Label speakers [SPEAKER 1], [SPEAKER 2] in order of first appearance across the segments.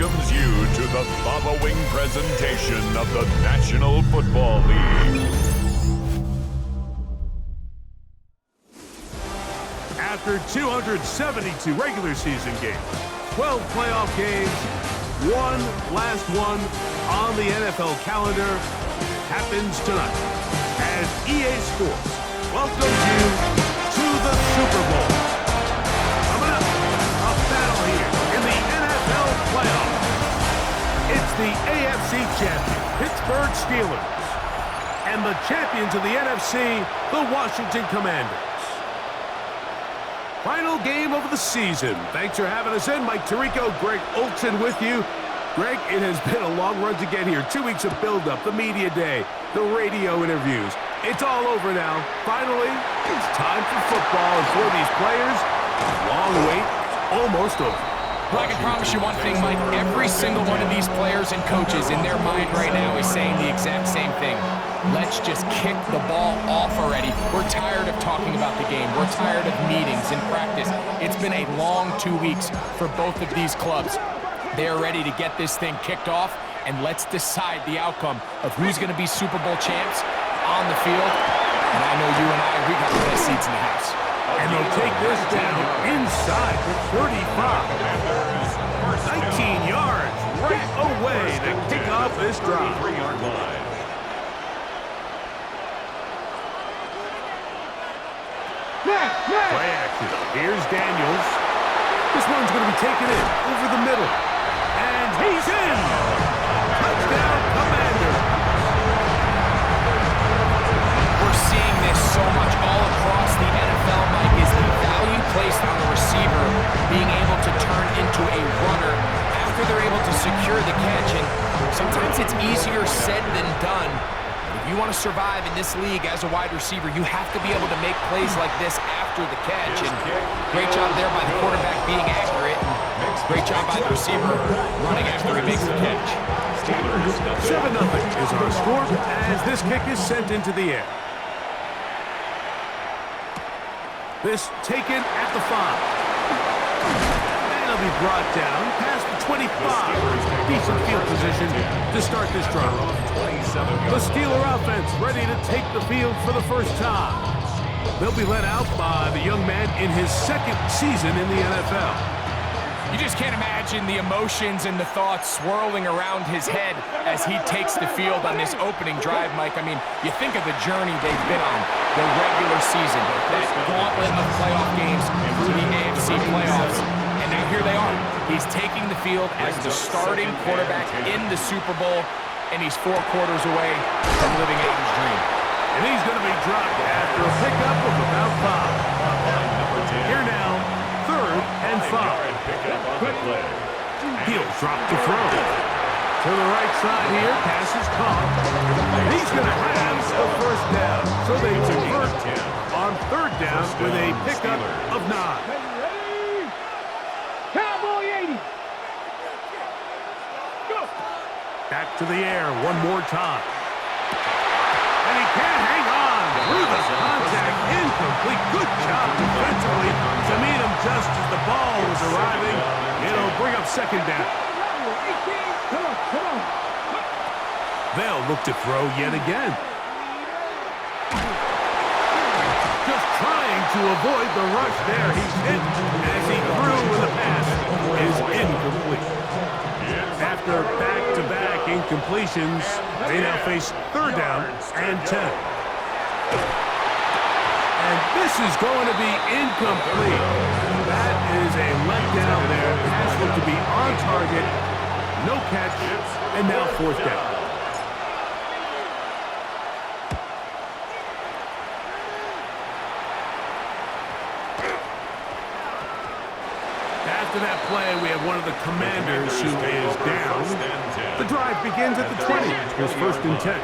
[SPEAKER 1] welcomes you to the following presentation of the National Football League.
[SPEAKER 2] After 272 regular season games, 12 playoff games, one last one on the NFL calendar happens tonight as EA Sports welcomes you to the Super Bowl. Coming up, a battle here in the NFL playoffs. It's the AFC champion, Pittsburgh Steelers, and the champions of the NFC, the Washington Commanders. Final game of the season. Thanks for having us in. Mike Tirico, Greg Olson with you. Greg, it has been a long run to get here. 2 weeks of build-up, the media day, the radio interviews. It's all over now. Finally, it's time for football. And for these players, long wait, almost over.
[SPEAKER 3] Well, I can promise you one thing, Mike. Every single one of these players and coaches in their mind right now is saying the exact same thing. Let's just kick the ball off already. We're tired of talking about the game. We're tired of meetings and practice. It's been a long 2 weeks for both of these clubs. They're ready to get this thing kicked off, and let's decide the outcome of who's going to be Super Bowl champs on the field. And I know you and we got the best seats in the house.
[SPEAKER 2] And they'll take this down inside the 35. 19 yards right away to kick off this drive. Play action. Here's Daniels. This one's going to be taken in over the middle. And he's in! Touchdown, Commanders!
[SPEAKER 3] We're seeing this so much all across the NFL, Mike, is the value placed on the receiver being able to turn into a runner after they're able to secure the catch. And sometimes it's easier said than done. If you want to survive in this league as a wide receiver, you have to be able to make plays like this after the catch. And great job there by the quarterback being accurate. And great job by the receiver running after he makes the catch.
[SPEAKER 2] 7-0 is our score as this kick is sent into the air. This taken at the 5. And it'll be brought down past the 25. Decent field position to start this drive. The Steeler offense ready to take the field for the first time. They'll be led out by the young man in his second season in the NFL.
[SPEAKER 3] You just can't imagine the emotions and the thoughts swirling around his head as he takes the field on this opening drive, Mike. I mean, you think of the journey they've been on, the regular season, that gauntlet of playoff games through the AFC playoffs, and now here they are. He's taking the field as the starting quarterback in the Super Bowl, and he's 4 quarters away from living out his dream.
[SPEAKER 2] And he's going to be dropped after a pickup of about 5. Here now, 3rd and 5. He'll drop the throw. To the right side here, pass is caught. He's going to have the first down. So they convert on 3rd down with a pickup of 9. Back to the air one more time. And he can't hang on through the contact. Incomplete. Good job defensively to meet him just as the ball was arriving. It'll bring up 2nd down. They'll look to throw yet again. Just trying to avoid the rush there. He's hit as he threw with the pass is incomplete. After back-to-back incompletions, they now face 3rd down and 10. And this is going to be incomplete. That is a letdown there. Pass looked to be on target. No catch, and now 4th down. After that play, we have one of the Commanders who is down. The drive begins at the 20. It's 1st and 10.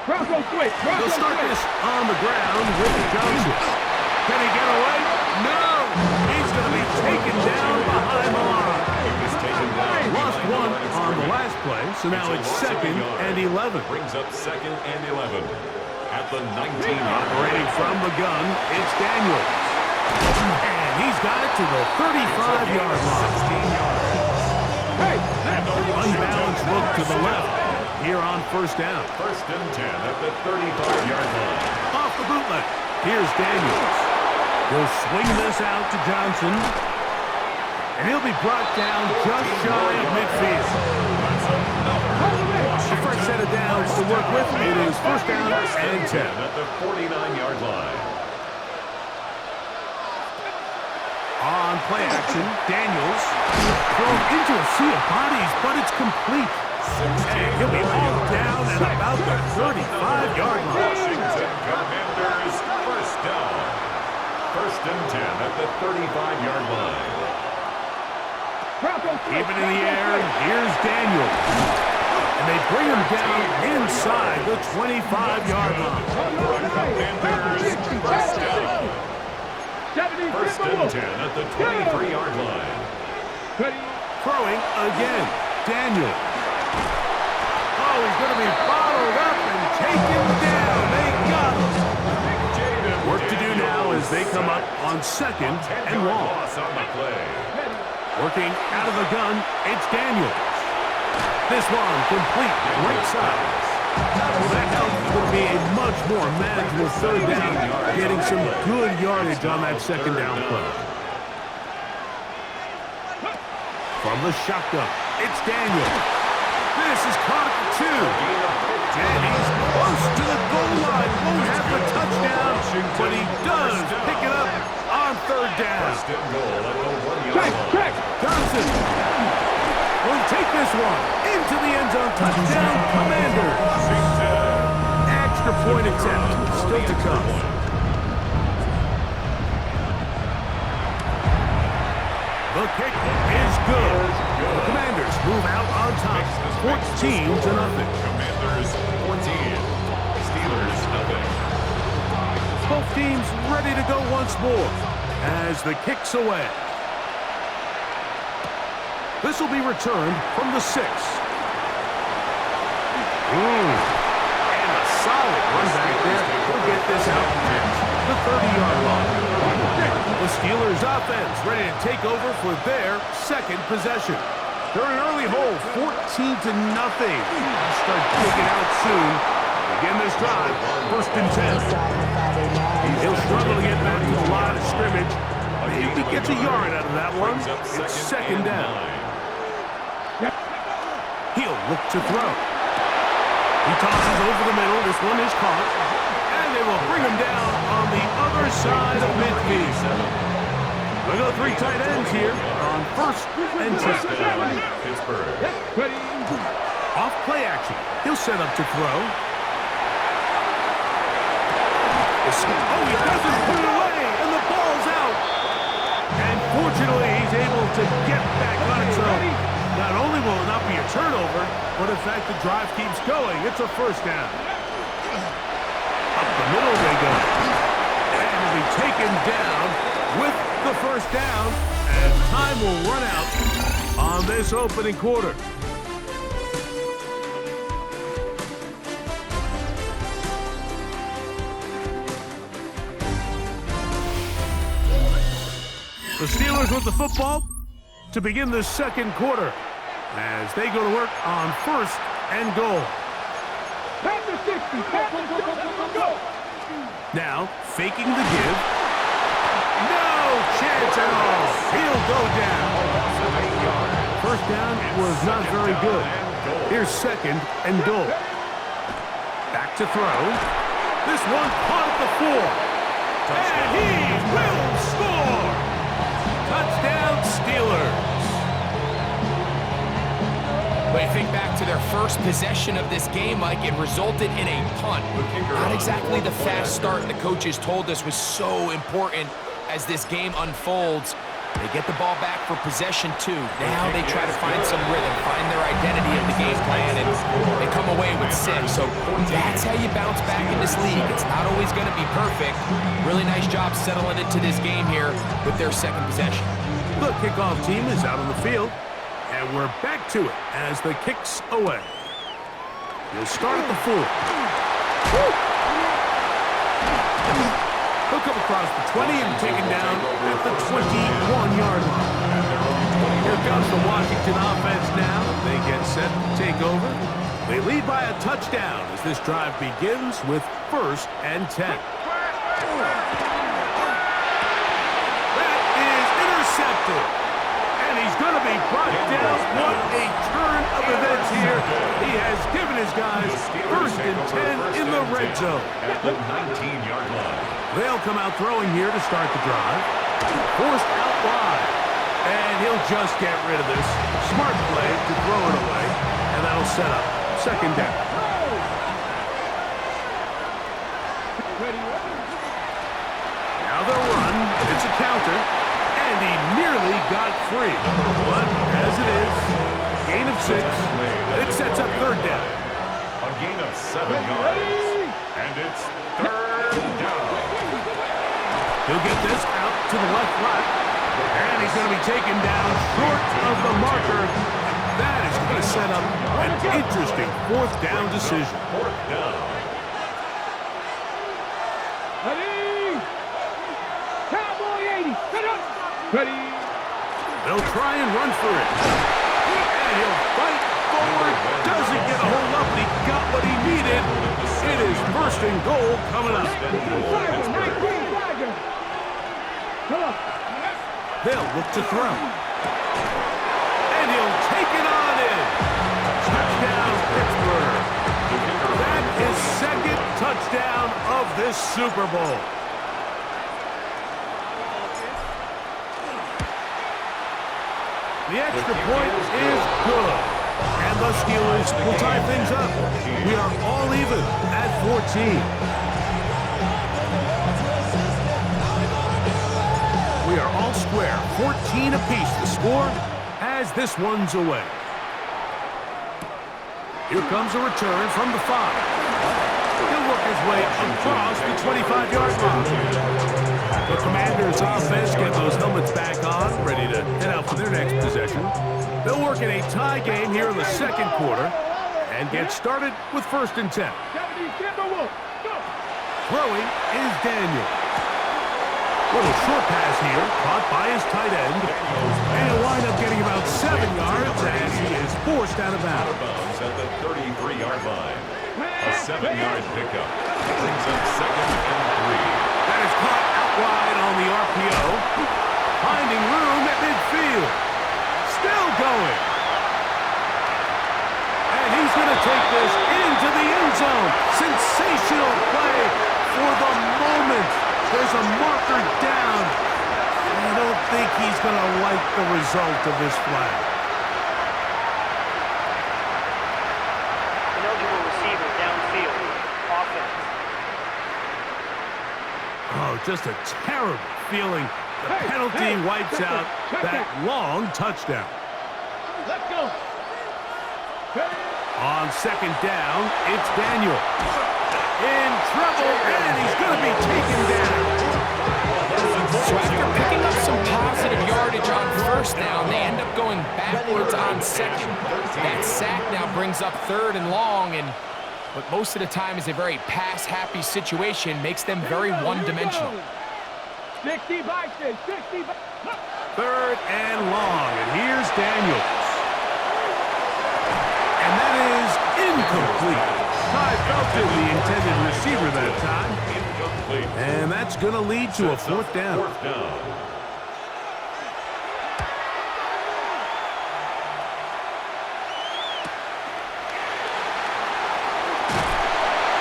[SPEAKER 2] They'll start this on the ground with Johnson. Can he get away? No! He's going to be taken down behind the line. Lost 1 on the last play, so now it's 2nd and 11.
[SPEAKER 1] Brings up 2nd and 11 at the 19.
[SPEAKER 2] Operating from the gun, it's Daniels. And He's got it to the 35-yard line. Unbalanced look to the left here on first down.
[SPEAKER 1] First and 10 at the 35-yard line.
[SPEAKER 2] Off the bootleg. Here's Daniels. He'll swing this out to Johnson. And he'll be brought down just shy of midfield. The first set of downs to work with. It is first down and 10.
[SPEAKER 1] At the 49-yard line.
[SPEAKER 2] On play action, Daniels thrown into a sea of bodies, but it's complete. And he'll be hauled down at about the 35-yard line.
[SPEAKER 1] Washington Commanders first down. First and 10 at the 35-yard line.
[SPEAKER 2] Keep it in the air. Here's Daniels. And they bring him down inside the 25-yard line.
[SPEAKER 1] Commanders first down. First and 10 at the 23-yard line.
[SPEAKER 2] Throwing again. Daniels. Oh, he's going to be bottled up and taken down. They got him. Work to do now as they come up on second and long.
[SPEAKER 1] Loss on the play.
[SPEAKER 2] Working out of the gun, it's Daniels. This one complete, right side. Well, that help is going to be a much more manageable third down, getting some good yardage on that second down play. From the shotgun, it's Daniels. This is caught at the 2. And he's close to the goal line. Won't have the touchdown, but he does pick it up on third down.
[SPEAKER 1] First and goal at the 1-yard line.
[SPEAKER 2] Johnson will take this one into the end zone. Touchdown, Commanders. Extra point attempt still to come. The kick is good. The Commanders move out on top, 14-0.
[SPEAKER 1] Commanders 14. Steelers nothing.
[SPEAKER 2] Both teams ready to go once more as the kick's away. This will be returned from the 6. And a solid run back there. He'll get this out to the 30-yard line. The Steelers offense ready to take over for their second possession. They're an early hole, 14-0. Start digging out soon. Begin this drive, first and 10. He'll struggle to get back to the line of scrimmage. Maybe he gets a yard out of that one. It's second down. He'll look to throw. He tosses over the middle. This one is caught. And they will bring him down on the other side of midfield. We go 3 tight ends here on first and 10.
[SPEAKER 1] Pittsburgh.
[SPEAKER 2] Off play action. He'll set up to throw. Oh, he doesn't put it away, and the ball's out. And fortunately, he's able to get back on its own. Not only will it not be a turnover, but in fact, the drive keeps going. It's a first down. Up the middle they go. And will be taken down with the first down, and time will run out on this opening quarter. The Steelers with the football to begin the second quarter as they go to work on first and goal. Now, faking the give. No chance at all. He'll go down. First down was not very good. Here's second and goal. Back to throw. This one caught at the 4. And he will score. Touchdown, Steelers.
[SPEAKER 3] When you think back to their first possession of this game, Mike, it resulted in a punt. Not exactly the fast start the coaches told us was so important as this game unfolds. They get the ball back for possession 2. Now they try to find some rhythm, find their identity of the game plan, and they come away with 6. So that's how you bounce back in this league. It's not always going to be perfect. Really nice job settling into this game here with their second possession.
[SPEAKER 2] The kickoff team is out on the field, and we're back to it as the kick's away. He'll start at the 4. He'll come across the 20 and taken down at the 21-yard line. Here comes the Washington offense now. They get set to take over. They lead by a touchdown as this drive begins with 1st and 10. That is intercepted. And he's going to be brought down. What a turn of events here. He has given his guys 1st and 10 in the red zone.
[SPEAKER 1] At the 19-yard line.
[SPEAKER 2] They'll come out throwing here to start the drive. Forced out wide. And he'll just get rid of this. Smart play to throw it away. And that'll set up 2nd down. Now they'll run. It's a counter. And he nearly got free. But as it is, gain of 6. It sets up 3rd down.
[SPEAKER 1] A gain of 7 yards. And it's 3rd down.
[SPEAKER 2] He'll get this out to the left flat. And he's going to be taken down short of the marker. That is going to set up an interesting 4th down decision.
[SPEAKER 1] 4th down.
[SPEAKER 4] Ready? Cowboy 80. Set up. Ready?
[SPEAKER 2] They'll try and run for it. And he'll fight forward. Doesn't get a hold up, but he got what he needed. It is 1st and goal coming up.
[SPEAKER 4] Come on.
[SPEAKER 2] They'll look to throw. And he'll take it on in. Touchdown, Pittsburgh. That is 2nd touchdown of this Super Bowl. The extra point is good. And the Steelers will tie things up. We are all even at 14. We are all square, 14 apiece to score as this one's away. Here comes a return from the 5. He'll work his way across the 25-yard line. The Commanders' offense get those helmets back on, ready to head out for their next possession. They'll work in a tie game here in the 2nd quarter and get started with 1st and 10. Throwing is Daniel. Little short pass here, caught by his tight end. And he'll wind up getting about 7 yards as he is forced out of bounds.
[SPEAKER 1] At the 33-yard line. A 7-yard pickup. Brings up 2nd and 3.
[SPEAKER 2] That is caught out wide on the RPO. Finding room at midfield. Still going. And he's going to take this into the end zone. Sensational play for the moment. There's a marker down. I don't think he's going to like the result of this flag.
[SPEAKER 5] Ineligible receiver downfield. Offense.
[SPEAKER 2] Oh, just a terrible feeling. The penalty wipes out that long touchdown.
[SPEAKER 4] Let's go.
[SPEAKER 2] On 2nd down, it's Daniel. In trouble, and he's going to be taken down.
[SPEAKER 3] So after picking up some positive yardage on 1st down, they end up going backwards on 2nd. That sack now brings up 3rd and long, and what most of the time is a very pass-happy situation makes them very one-dimensional.
[SPEAKER 4] 60 by 60 by.
[SPEAKER 2] 3rd and long, and here's Daniels. And that is incomplete. Ty Felton, the intended receiver that time.
[SPEAKER 1] Incomplete.
[SPEAKER 2] And that's going to lead to a 4th down.
[SPEAKER 1] 4th down.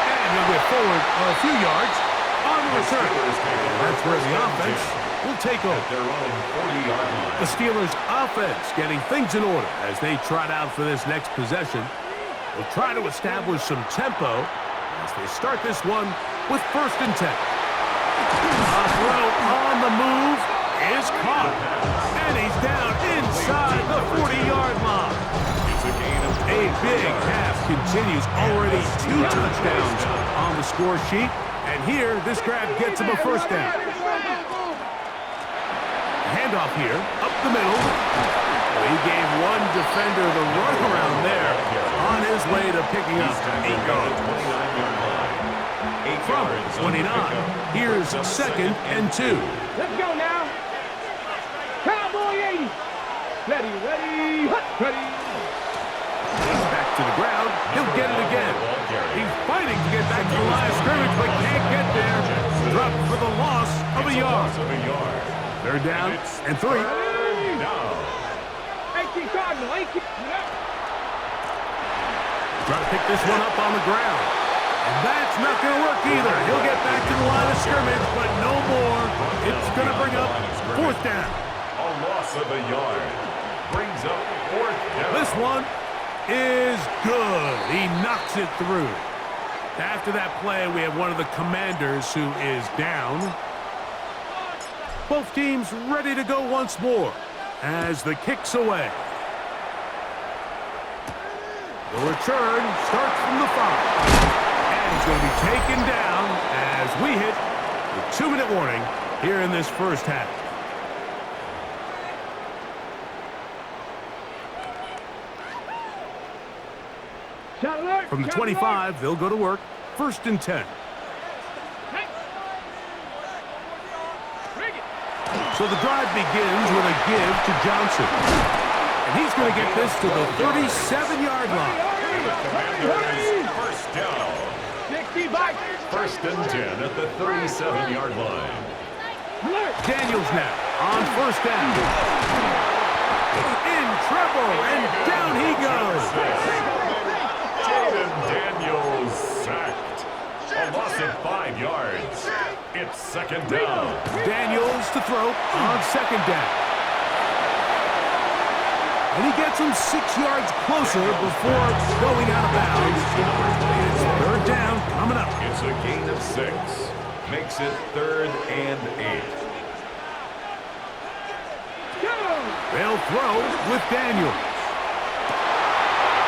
[SPEAKER 2] And he'll get forward a few yards on the return. That's where the offense will take over.
[SPEAKER 1] Their own 40-yard line.
[SPEAKER 2] The Steelers' offense getting things in order as they trot out for this next possession. They'll try to establish some tempo as they start this one with 1st and 10. A throw on the move is caught. And he's down inside the 40-yard line.
[SPEAKER 1] It's a gain of
[SPEAKER 2] A big half continues. Already 2 touchdowns on the score sheet. And here, this grab gets him a 1st down. Handoff here, up the middle. He gave one defender the runaround there on his way to picking up 8 yards.
[SPEAKER 1] 29-yard line.
[SPEAKER 2] From 29, here's second and 2.
[SPEAKER 4] Let's go now. Cowboy 80. Ready, ready, hut, ready.
[SPEAKER 2] Back to the ground. He'll get it again. He's fighting to get back to the line of scrimmage, but can't get there. Dropped for the loss of a yard. They're down and 3.
[SPEAKER 4] Cardinal, 18.
[SPEAKER 2] Try to pick this one up on the ground. And that's not going to work either. He'll get back to the line of scrimmage, but no more. It's going to bring up 4th down.
[SPEAKER 1] A loss of a yard. Brings up 4th down.
[SPEAKER 2] This one is good. He knocks it through. After that play, we have one of the Commanders who is down. Both teams ready to go once more as the kick's away. The return starts from the 5. And he's going to be taken down as we hit the 2-minute warning here in this first half.
[SPEAKER 4] Shot alert.
[SPEAKER 2] From the
[SPEAKER 4] shot
[SPEAKER 2] 25,
[SPEAKER 4] alert.
[SPEAKER 2] they'll go to work. 1st and 10.
[SPEAKER 4] Hey. Bring it.
[SPEAKER 2] So the drive begins with a give to Johnson. And he's going to get this to the 37-yard line.
[SPEAKER 1] Commanders, 1st down.
[SPEAKER 4] 60 bikes.
[SPEAKER 1] 1st and 10 at the 37-yard line.
[SPEAKER 4] Alert.
[SPEAKER 2] Daniels now on 1st down. In trouble, and down he goes.
[SPEAKER 1] Jaden Daniels sacked. A loss of 5 yards. It's 2nd down.
[SPEAKER 2] Daniels to throw on 2nd down. And he gets him 6 yards closer before going out of bounds. It's 3rd down coming up.
[SPEAKER 1] It's a gain of 6. Makes it 3rd and 8.
[SPEAKER 2] They'll throw with Daniels.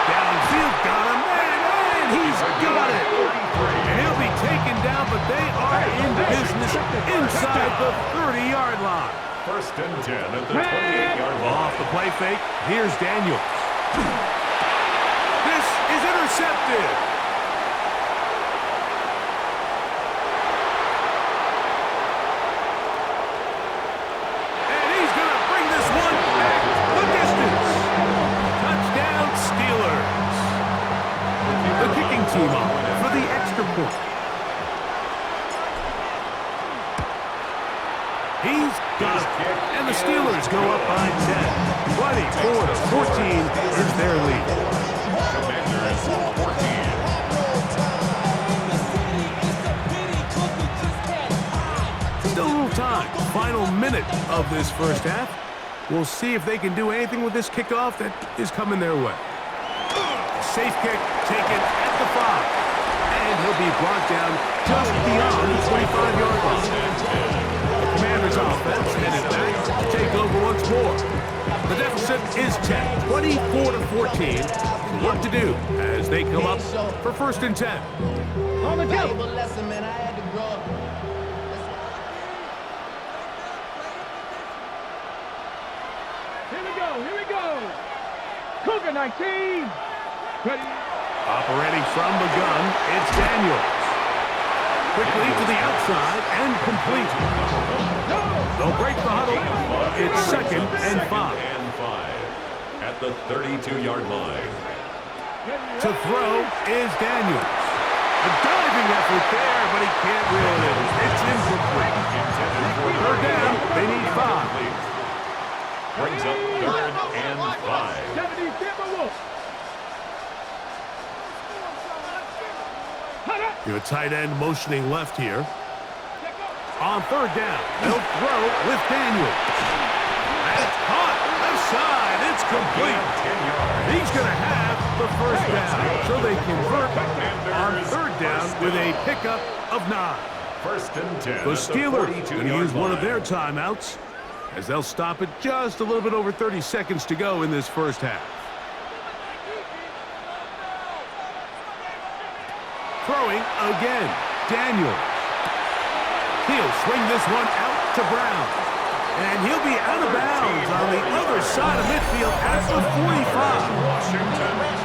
[SPEAKER 2] Downfield, got him, and he's got it. And he'll be taken down, but they are in business inside the 30-yard line.
[SPEAKER 1] 1st and 10 at the 28-yard line.
[SPEAKER 2] Off the play fake, here's Daniels. This is intercepted. And he's going to bring this one back the distance. Touchdown, Steelers. The kicking team on for the extra point. He's got it. And the Steelers go up by 10. 24-14 is their lead.
[SPEAKER 1] Commanders 14.
[SPEAKER 2] Still a little time. Final minute of this first half. We'll see if they can do anything with this kickoff that is coming their way. Safe kick taken at the 5. And he'll be brought down just beyond the 25-yard line. Commanders offense headed back to take over once more. The deficit is 10, 24-14. What to do as they come up for 1st and 10.
[SPEAKER 4] On the jump. Here we go. Cougar 19. Ready.
[SPEAKER 2] Operating from the gun, it's Daniels. Quickly to the outside and complete. They'll break the huddle. It's 2nd and 5.
[SPEAKER 1] At the 32-yard line.
[SPEAKER 2] To throw is Daniels. A diving effort there, but he can't reel it in. It's incomplete. 3rd down, they need 5.
[SPEAKER 1] Brings up 3rd and 5.
[SPEAKER 4] 70 Timberwolves.
[SPEAKER 2] You have a tight end motioning left here. On 3rd down, they'll throw with Daniels. That's caught. Left side. It's complete. He's going to have the 1st down. So they convert on 3rd down with a pickup of 9.
[SPEAKER 1] 1st and 10.
[SPEAKER 2] The Steelers going to use one of their timeouts as they'll stop it just a little bit over 30 seconds to go in this first half. Throwing again, Daniels. He'll swing this one out to Brown. And he'll be out of bounds on the other side of midfield at the 45.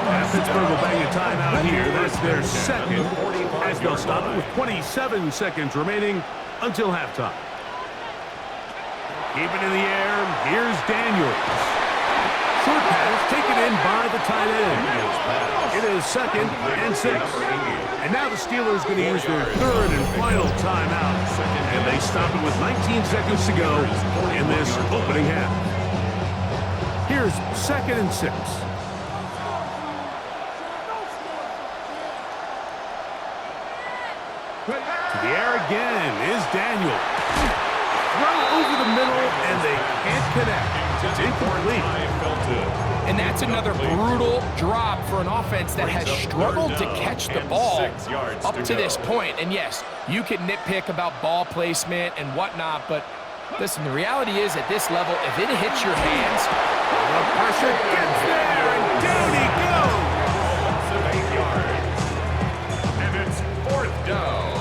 [SPEAKER 2] And Pittsburgh will bang a timeout here. That's their second, as they'll stop it with 27 seconds remaining until halftime. Keep it in the air. Here's Daniels. Short pass taken in by the tight end. It is 2nd and 6. And now the Steelers going to use their third and final timeout. And they stop it with 19 seconds to go in this opening half. Here's 2nd and 6. To the air again is Daniel. Throw over the middle, and they can't connect. It's incomplete.
[SPEAKER 3] And that's another brutal drop for an offense that has struggled to catch the ball up to this point. And yes, you can nitpick about ball placement and whatnot, but listen, the reality is at this level, if it hits your hands,
[SPEAKER 2] the pressure gets there, and down he goes.
[SPEAKER 1] And it's 4th down.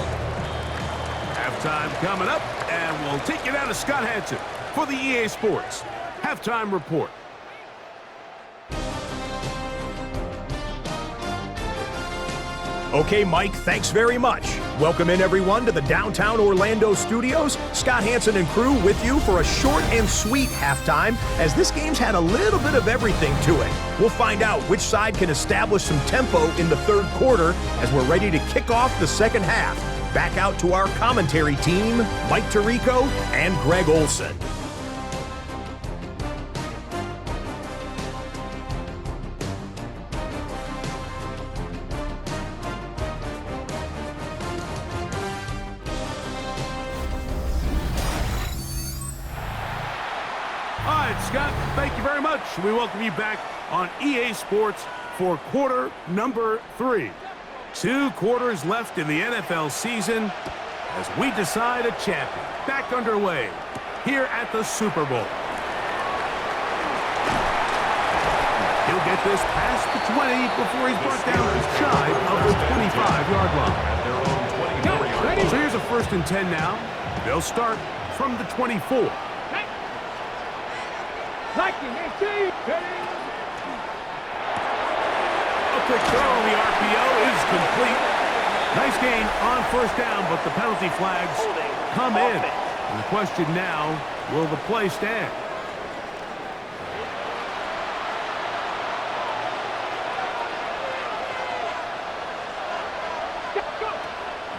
[SPEAKER 2] Halftime coming up, and we'll take you down to Scott Hansen for the EA Sports Halftime Report.
[SPEAKER 6] Okay, Mike, thanks very much. Welcome in, everyone, to the downtown Orlando studios. Scott Hansen and crew with you for a short and sweet halftime, as this game's had a little bit of everything to it. We'll find out which side can establish some tempo in the third quarter as we're ready to kick off the second half. Back out to our commentary team, Mike Tirico and Greg Olson.
[SPEAKER 2] All right, Scott, thank you very much. We welcome you back on EA Sports for quarter number 3. 2 quarters left in the NFL season as we decide a champion. Back underway here at the Super Bowl. He'll get this past the 20 before he's brought down shy of the 25-yard line. So here's a 1st and 10 now. They'll start from the 24. A quick throw on the RPO is complete. Nice gain on 1st down, but the penalty flags come in. And the question now, will the play stand?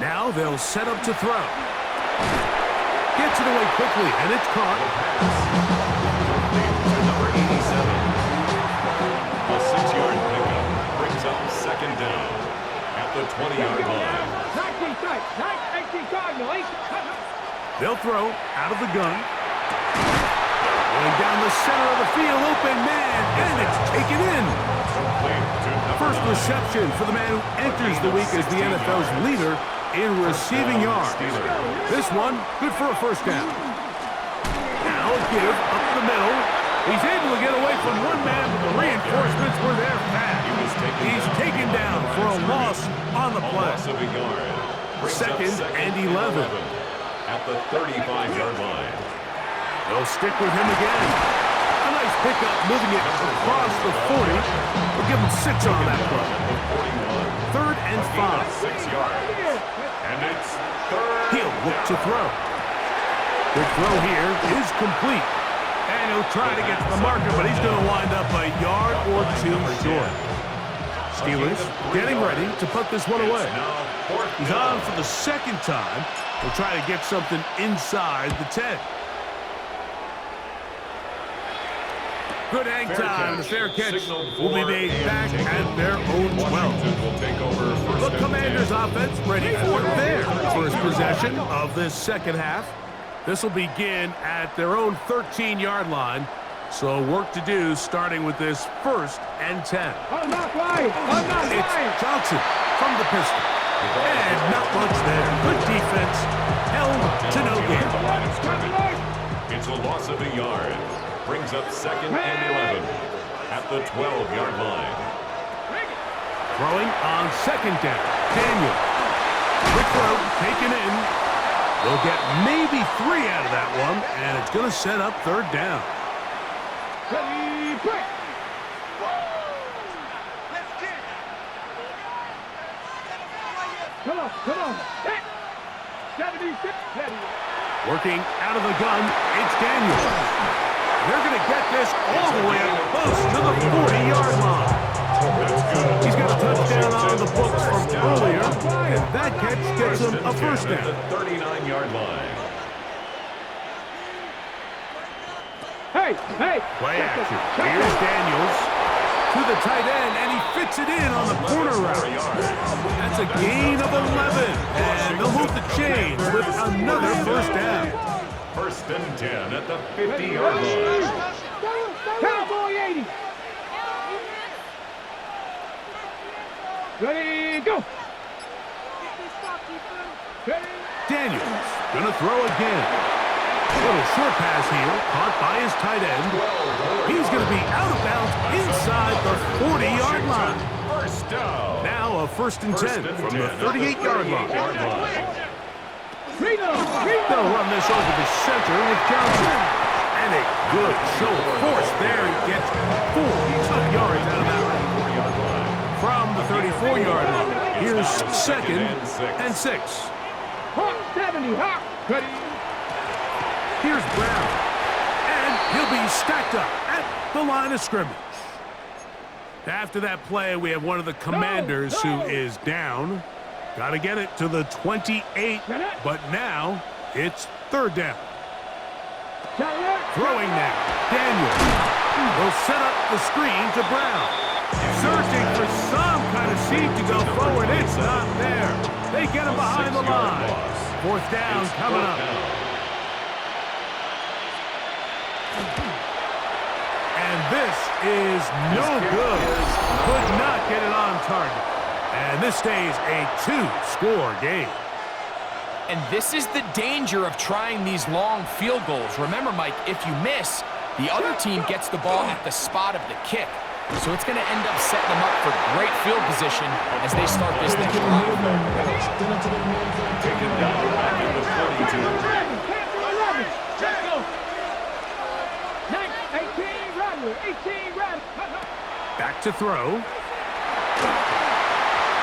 [SPEAKER 2] Now they'll set up to throw. Gets it away quickly, and it's caught.
[SPEAKER 1] Number 87. A 6-yard pickup brings up 2nd down at the 20-yard line.
[SPEAKER 2] They'll throw out of the gun. Going down the center of the field, open man, and it's taken in. First reception for the man who enters the week as the NFL's leader in receiving yards. This one, good for a 1st down. Now a give up the middle. He's able to get away from one man, but the reinforcements were there fast. He's taken down for a loss on the play. 2nd and 11.
[SPEAKER 1] At the 35-yard line.
[SPEAKER 2] They'll stick with him again. A nice pickup, moving it across the 40. We'll give him 6 on that play. 3rd and 5.
[SPEAKER 1] 6 yards. And it's 3rd.
[SPEAKER 2] He'll look to throw. The throw here is complete. And he'll try to get to the marker, but he's going to wind up a yard or 2 short. Steelers getting ready to put this one away. He's on for the 2nd time. He'll try to get something inside the 10. Good hang time. The fair catch will be made back at their own 12. The Commanders offense ready for their first possession of this second half. This will begin at their own 13-yard line. So work to do starting with this 1st and 10. It's Johnson from the pistol. And not much there. Good defense. Held to no gain.
[SPEAKER 1] It's a loss of a yard. Brings up 2nd and 11 at the 12-yard line.
[SPEAKER 2] Throwing on 2nd down. Daniel. Quick throw taken in. They'll get maybe 3 out of that one, and it's going to set up third down.
[SPEAKER 4] Ready, break. Come on. Hit. 76. Ready.
[SPEAKER 2] Working out of the gun, it's Daniels. They're going to get this all the way up close to the 40-yard line. He's got a touchdown on the books from earlier, and that catch gets him a first down.
[SPEAKER 1] At the 39-yard line.
[SPEAKER 4] Hey.
[SPEAKER 2] Play action. Here's Daniels to the tight end, and he fits it in on the corner route. That's a gain of 11, and they'll move the chains with another first down.
[SPEAKER 1] First and 10 at the 50-yard line.
[SPEAKER 4] Cowboy 80. Ready, go. Ready.
[SPEAKER 2] Daniels gonna throw again. Little short pass here, caught by his tight end. He's gonna be out of bounds inside the 40-yard line.
[SPEAKER 1] First down.
[SPEAKER 2] Now a first and 10 from the 38-yard line. They'll run this over the center with Johnson. And a good show of force there. He gets 4 tough yards out of that one. From the 34-yard line, here's second and 6.
[SPEAKER 4] Hawk 70, Hawk. Ready.
[SPEAKER 2] Here's Brown. And he'll be stacked up at the line of scrimmage. After that play, we have one of the Commanders who is down. Got to get it to the 28, but now it's third down. Throwing now, Daniel will set up the screen to Brown. Searching for some kind of seam to go forward. It's not there. They get him behind the line. Fourth down coming up. And this is no good. Could not get it on target. And this stays a 2-score game.
[SPEAKER 3] And this is the danger of trying these long field goals. Remember, Mike, if you miss, the other team gets the ball at the spot of the kick. So it's going to end up setting them up for great field position as they start this next drive.
[SPEAKER 1] Taken down back in the 42.
[SPEAKER 4] 18 Rattler.
[SPEAKER 2] Back to throw.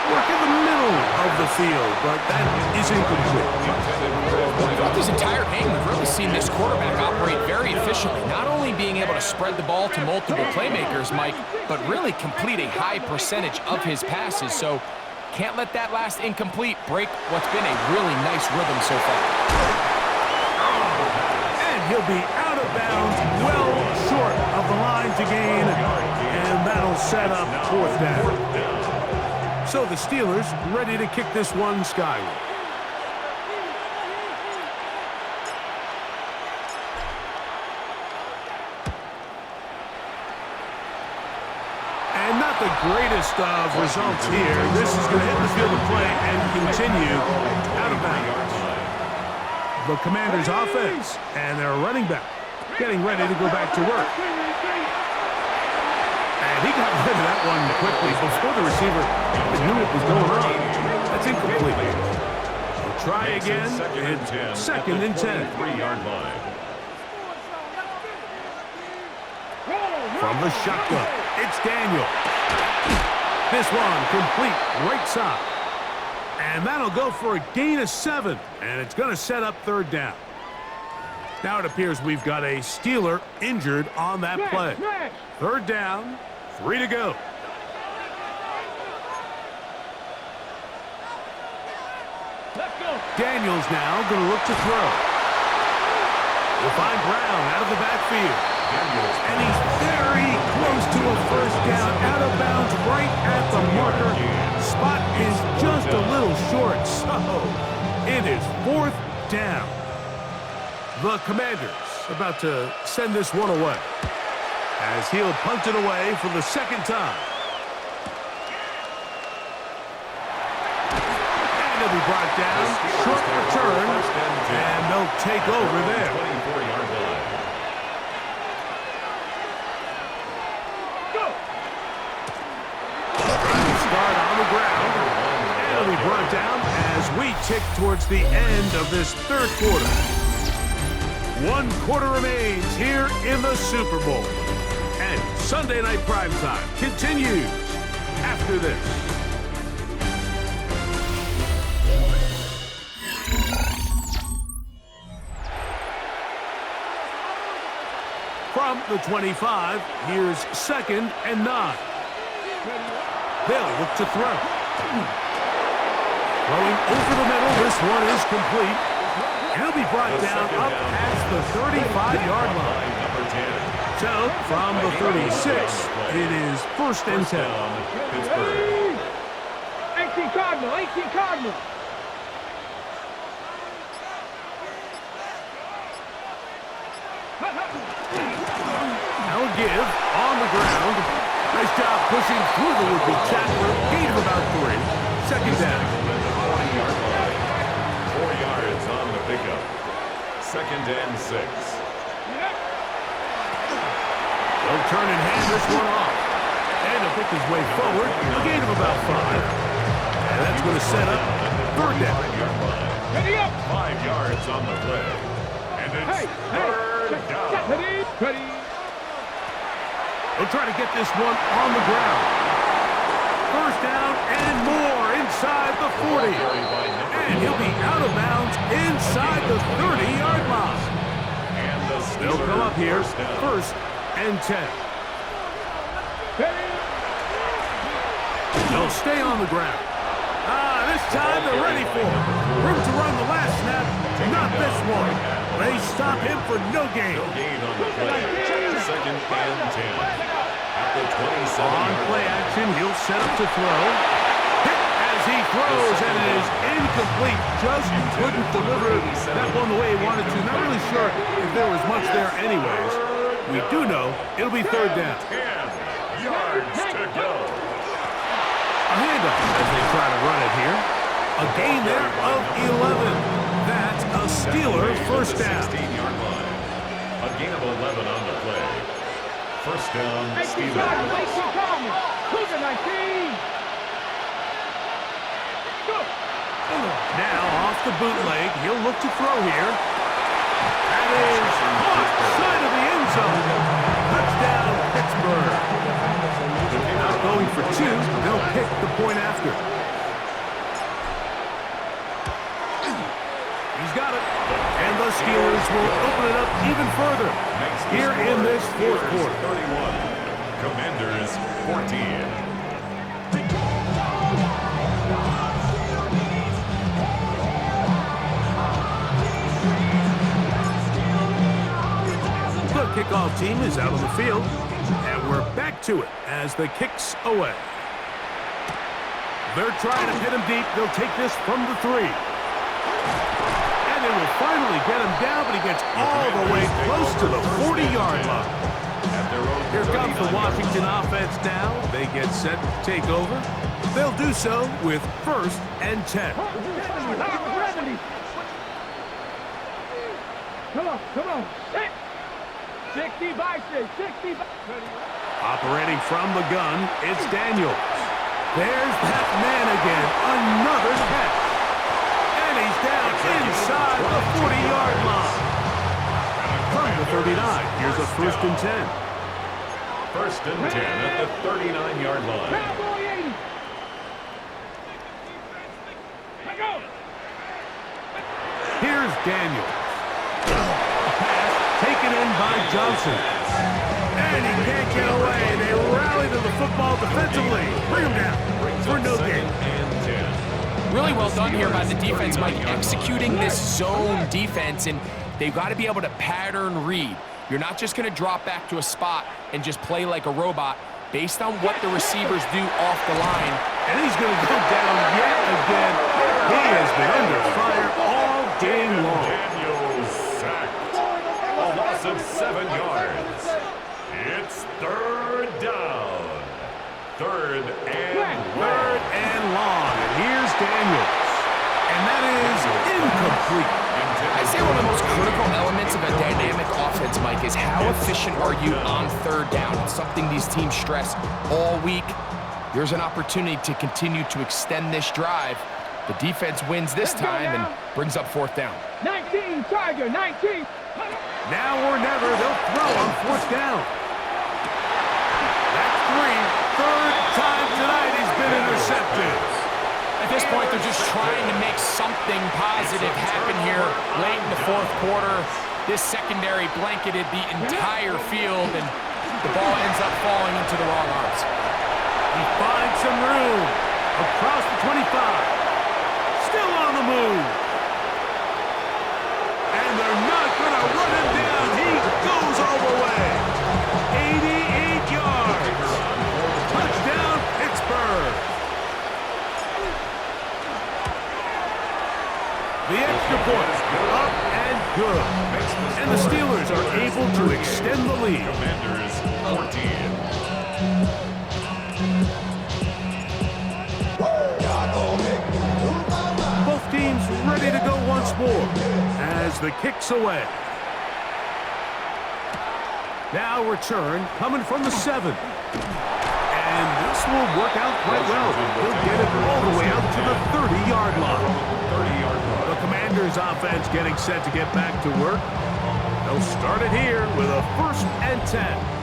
[SPEAKER 2] Work in the middle of the field, but that is incomplete.
[SPEAKER 3] Throughout this entire game, we've really seen this quarterback operate very efficiently, not only being able to spread the ball to multiple playmakers, Mike, but really complete a high percentage of his passes. So can't let that last incomplete break what's been a really nice rhythm so far.
[SPEAKER 2] And he'll be out of bounds, well short of the line to gain, and that'll set up fourth down. So the Steelers ready to kick this one skyward. And not the greatest of results here. This is going to hit the field of play and continue out of bounds. The Commanders' offense and their running back getting ready to go back to work. And he got rid of that one quickly before the receiver knew what was going on. That's incomplete. We'll try again. It's second and 10.
[SPEAKER 1] 3-yard line.
[SPEAKER 2] From the shotgun, it's Daniel. This one complete right side. And that'll go for a gain of 7. And it's going to set up third down. Now it appears we've got a Steeler injured on that play. Third down, 3 to go. Daniels now going to look to throw. We'll find Brown out of the backfield. And he's very close to a first down, out of bounds right at the marker. Spot is just a little short, so it is fourth down. The Commanders about to send this one away as he'll punt it away for the second time. And he'll be brought down, short return, and they'll take over there.
[SPEAKER 1] 24-yard line.
[SPEAKER 2] Start on the ground, and he'll be brought down as we tick towards the end of this third quarter. 1 quarter remains here in the Super Bowl. And Sunday Night Primetime continues after this. From the 25, here's 2nd and 9. They'll look to throw. Throwing over the middle, this one is complete. He'll be brought down up past the 35-yard line. So, from the 36, it is 1st and 10.
[SPEAKER 4] 18 Cardinal, 18 Cardinal.
[SPEAKER 2] Now a give on the ground. Nice job pushing through the would-be tackler. Gain of about 3. 2nd down.
[SPEAKER 1] 4 yards on the pickup. 2nd and 6.
[SPEAKER 2] He'll turn and hand this one off. And he'll pick his way forward. A gain of about 5. And that's going to set up 3rd down.
[SPEAKER 1] 5 yards on the play. And it's 3rd down.
[SPEAKER 4] Ready.
[SPEAKER 2] He'll try to get this one on the ground. 1st down and more inside the 40. And he'll be out of bounds inside the 30-yard line. They'll come up here 1st and 10. They'll stay on the ground. This time they're ready for it. Room to run the last snap. Not this one. They stop him for no gain.
[SPEAKER 1] Gain on the play. 2nd and 10. At the 27.
[SPEAKER 2] On play action, he'll set up to throw. Hit as he throws, and it is incomplete. Just couldn't deliver that one the way he wanted to. Not really sure if there was much there anyways. We do know it'll be 3rd down.
[SPEAKER 1] 10 yards to go.
[SPEAKER 2] A handoff as they try to run it here. A gain there of 11. That's a Steeler 1st down.
[SPEAKER 1] 16-yard line. A gain of 11 on the play. 1st down, Steelers.
[SPEAKER 4] 18 Cardinal. Who's the 19?
[SPEAKER 2] Now off the bootleg, he'll look to throw here. That is caught side of the end zone. Touchdown, Pittsburgh. Not going for 2, they'll pick the point after. He's got it. And the Steelers will open it up even further here in this 4th quarter.
[SPEAKER 1] 31. Commanders 14.
[SPEAKER 2] The kickoff team is out on the field, and we're back to it as the kick's away. They're trying to hit him deep. They'll take this from the 3. And they will finally get him down, but he gets all the way close to the 40-yard line. Here comes the Washington offense now. They get set to take over. They'll do so with 1st and 10.
[SPEAKER 4] Come on. 60 by 6, 60 by...
[SPEAKER 2] Operating from the gun, it's Daniels. There's that man again. Another catch. And he's down inside the 40-yard line. From the 39, here's a 1st and 10.
[SPEAKER 1] 1st and 10 at the 39-yard line.
[SPEAKER 2] Here's Daniels. Pass taken in by Johnson. And he can't get away. They rally to the football defensively. Bring him down for no gain.
[SPEAKER 3] Really well done here by the defense, Mike, executing this zone defense, and they've got to be able to pattern read. You're not just going to drop back to a spot and just play like a robot based on what the receivers do off the line.
[SPEAKER 2] And he's going to go down yet again. He has been under fire all game long.
[SPEAKER 1] Daniels sacked. A loss of 7 yards. It's 3rd down. 3rd and
[SPEAKER 2] long. And here's Daniels. And that is incomplete.
[SPEAKER 3] I say one of the most critical elements of a dynamic offense, Mike, is how efficient are you on 3rd down? It's something these teams stress all week. There's an opportunity to continue to extend this drive The defense wins this time and brings up 4th down.
[SPEAKER 4] 19, Tiger, 19.
[SPEAKER 2] Now or never, they'll throw on 4th down. That's 3. Third time tonight he's been intercepted.
[SPEAKER 3] At this point, they're just trying to make something positive happen here late in the 4th quarter. This secondary blanketed the entire field, and the ball ends up falling into the wrong arms.
[SPEAKER 2] He finds some room across the 25. Still on the move. And they're not going to run him down. He goes all the way. 88 yards. Touchdown, Pittsburgh. The extra point, up and good. And the Steelers are able to extend the lead.
[SPEAKER 1] Commanders 14.
[SPEAKER 2] Both teams ready to go once more as the kick's away. Now return coming from the 7. And this will work out quite well. They'll get it all the way out to the 30-yard line. The Commanders' offense getting set to get back to work. They'll start it here with a 1st and 10.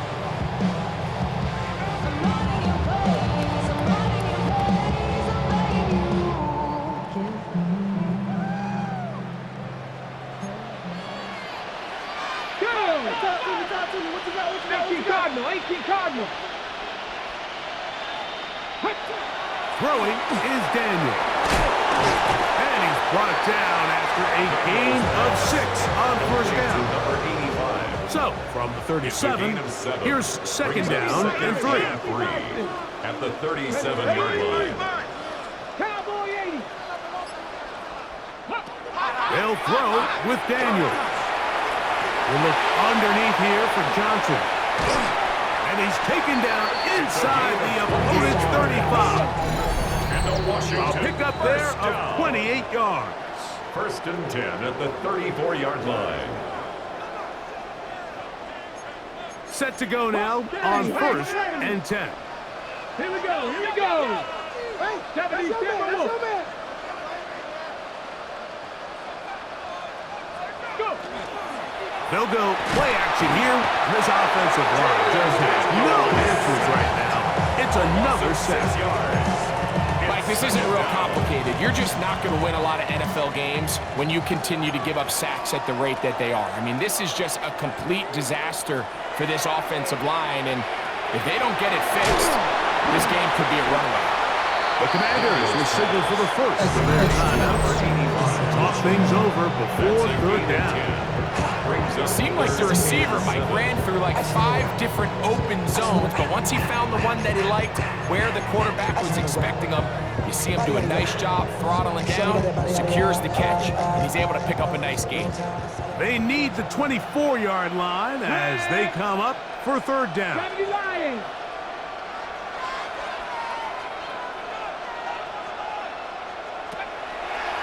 [SPEAKER 2] Throwing is Daniel. And he's brought down after a gain of 6 on 1st down.
[SPEAKER 1] Number 85.
[SPEAKER 2] So, from the 37, here's 2nd down and 3.
[SPEAKER 1] At the 37-yard line.
[SPEAKER 4] Cowboy 80.
[SPEAKER 2] They'll throw with Daniels. We'll look underneath here for Johnson. And he's taken down inside the opponent's 35. A pickup there of 28 yards.
[SPEAKER 1] 1st and 10 at the 34-yard line.
[SPEAKER 2] Set to go now on 1st and 10.
[SPEAKER 4] Here we go, here we go. Deputy, go.
[SPEAKER 2] They'll go play action here. This offensive line just has no answers right now. It's another 6 yards.
[SPEAKER 3] Mike, this isn't real complicated. You're just not going to win a lot of NFL games when you continue to give up sacks at the rate that they are. I mean, this is just a complete disaster for this offensive line, and if they don't get it fixed, this game could be a runaway.
[SPEAKER 2] The Commanders will signal for the first of their timeouts. Talk things over before 3rd down.
[SPEAKER 3] It seemed like the receiver, Mike, ran through like 5 different open zones, but once he found the one that he liked, where the quarterback was expecting him, you see him do a nice job throttling down, secures the catch, and he's able to pick up a nice gain.
[SPEAKER 2] They need the 24-yard line as they come up for 3rd down.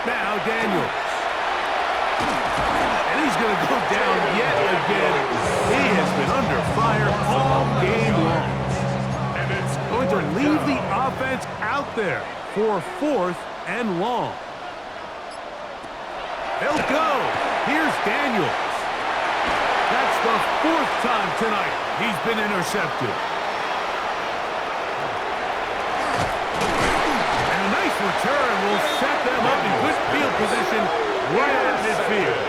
[SPEAKER 2] Now Daniels. And he's going to go down yet again. He has been under fire all game long. And it's going to leave the offense out there for 4th and long. They'll go. Here's Daniels. That's the 4th time tonight he's been intercepted. And a nice return will set them up in good field position right at midfield.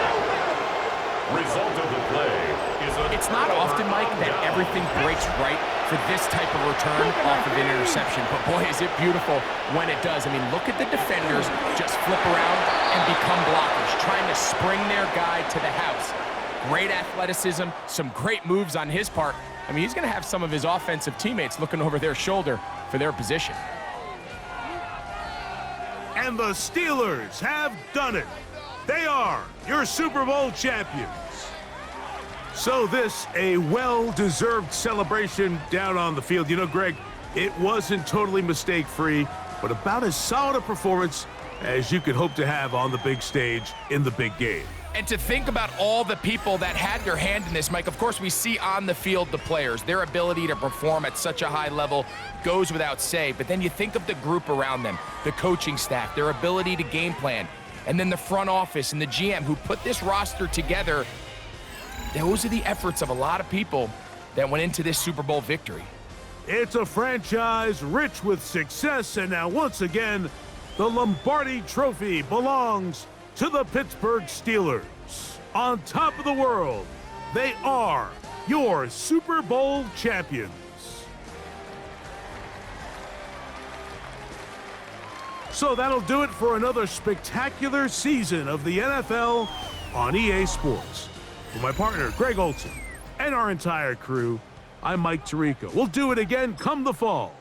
[SPEAKER 1] Result of the play is a...
[SPEAKER 3] It's not often, Mike, that everything breaks right for this type of return off of an interception. But boy, is it beautiful when it does. I mean, look at the defenders just flip around and become blockers, trying to spring their guy to the house. Great athleticism, some great moves on his part. I mean, he's going to have some of his offensive teammates looking over their shoulder for their position.
[SPEAKER 2] And the Steelers have done it. They are your Super Bowl champions. So this, a well-deserved celebration down on the field. You know, Greg, it wasn't totally mistake-free, but about as solid a performance as you could hope to have on the big stage in the big game.
[SPEAKER 3] And to think about all the people that had their hand in this, Mike, of course we see on the field the players, their ability to perform at such a high level goes without say, but then you think of the group around them, the coaching staff, their ability to game plan, and then the front office and the GM who put this roster together. Those are the efforts of a lot of people that went into this Super Bowl victory.
[SPEAKER 2] It's a franchise rich with success, and now once again, the Lombardi Trophy belongs to the Pittsburgh Steelers. On top of the world, they are your Super Bowl champions. So that'll do it for another spectacular season of the NFL on EA Sports. For my partner, Greg Olson, and our entire crew, I'm Mike Tirico. We'll do it again come the fall.